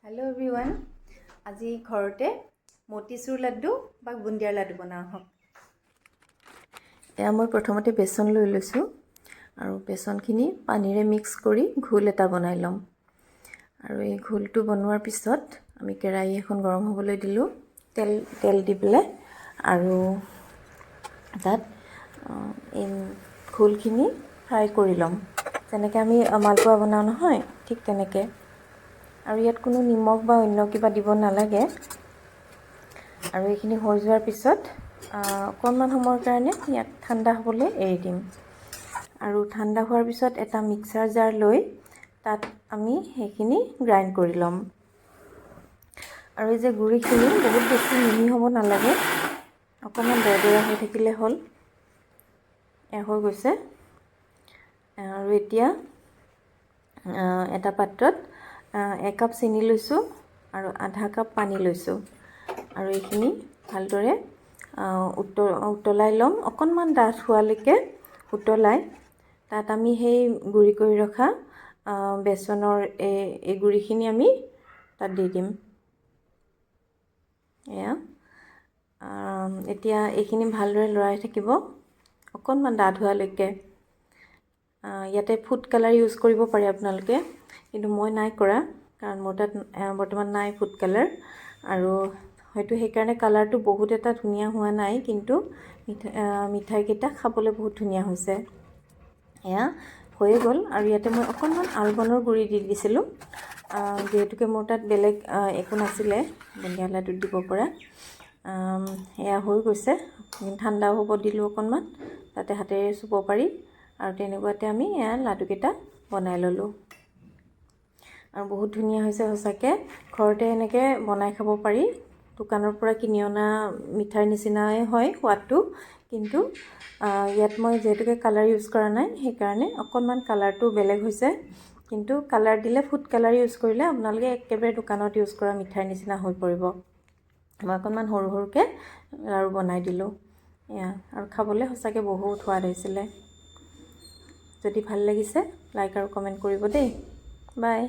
hello everyone आज घरते मोतीचूर लाड्डू बा बुंदियार लाड्डू बना हक एया मैं प्रथमते बेसन লৈ লৈছো আৰু বেসনখিনি পানীৰে মিক্স কৰি ঘোল এটা বনাই লম আৰু এই ঘোলটো বনোৱাৰ পিছত আমি কেৰাহী এখন গৰম হ'বলৈ দিলো তেল দি পেলে আৰু তাত এই ঘোলখিনি ফ্ৰাই কৰি লম যেনেকৈ আমি মালপোৱা বনাও নহয় ঠিক তেনেকৈ আৰু ইয়াত কোনো নিমখ বা অন্য কিবা দিব নালাগে আৰু এইখিনি হৈ যোৱাৰ পিছত অকণমান সময়ৰ কাৰণে ইয়াক ঠাণ্ডা হ'বলৈ এৰি দিম আৰু ঠাণ্ডা হোৱাৰ পিছত এটা মিক্সাৰ জাৰ লৈ তাত আমি সেইখিনি গ্ৰাইণ্ড কৰি ল'ম আৰু এই যে গুড়িখিনি বহুত বেছি মিহি হ'ব নালাগে অকণমান দৰদৰা হৈ থাকিলে হ'ল হৈ গৈছে আৰু এতিয়া এটা পাত্ৰত 1 কাপ চেনি লৈছো আৰু আধা কাপ পানী লৈছো আৰু এইখিনি ভালদৰে উতলাই লম অকণমান ডাঠ হোৱালৈকে উতলাই তাত আমি সেই গুড়ি কৰি ৰখা বেসনৰ এই গুড়িখিনি আমি তাত দি দিম এতিয়া এইখিনি ভালদৰে লৰাই থাকিব অকণমান ডাঠ হোৱালৈকে ইয়াতে ফুড কালাৰ ইউজ কৰিব পাৰে আপোনালোকে কিন্তু মই নাই কৰা কাৰণ মোৰ তাত বৰ্তমান নাই ফুড কালাৰ আৰু হয়তো সেই কাৰণে কালাৰটো বহুত এটা ধুনিয়া হোৱা নাই কিন্তু মিঠাই কেইটা খাবলৈ বহুত ধুনিয়া হৈছে এয়া হৈ গ'ল আৰু ইয়াতে মই অকণমান আলমণ্ডৰ গুড়ি দি দিছিলোঁ যেহেতুকে মোৰ তাত বেলেগ একো নাছিলে বুন্দিয়া লাডুত দিব পৰা এয়া হৈ গৈছে ঠাণ্ডা হ'ব দিলোঁ অকণমান তাতে হাতেৰে চুব পাৰি আৰু তেনেকুৱাতে আমি এয়া লাডুকেইটা বনাই ললোঁ আৰু বহুত ধুনিয়া হৈছে সঁচাকৈ ঘৰতে এনেকৈ বনাই খাব পাৰি দোকানৰ পৰা কিনি অনা মিঠাৰ নিচিনাই হয় সোৱাদটো কিন্তু ইয়াত মই যেহেতুকে কালাৰ ইউজ কৰা নাই সেইকাৰণে অকণমান কালাৰটো বেলেগ হৈছে কিন্তু কালাৰ দিলে ফুড কালাৰ ইউজ কৰিলে আপোনালোকে একেবাৰে দোকানত ইউজ কৰা মিঠাৰ নিচিনা হৈ পৰিব মই অকণমান সৰু সৰুকৈ লাড়ু বনাই দিলোঁ এয়া আৰু খাবলৈ সঁচাকৈ বহুত সোৱাদ হৈছিলে যদি ভাল লাগিছে লাইক আৰু কমেণ্ট কৰিব দেই বাই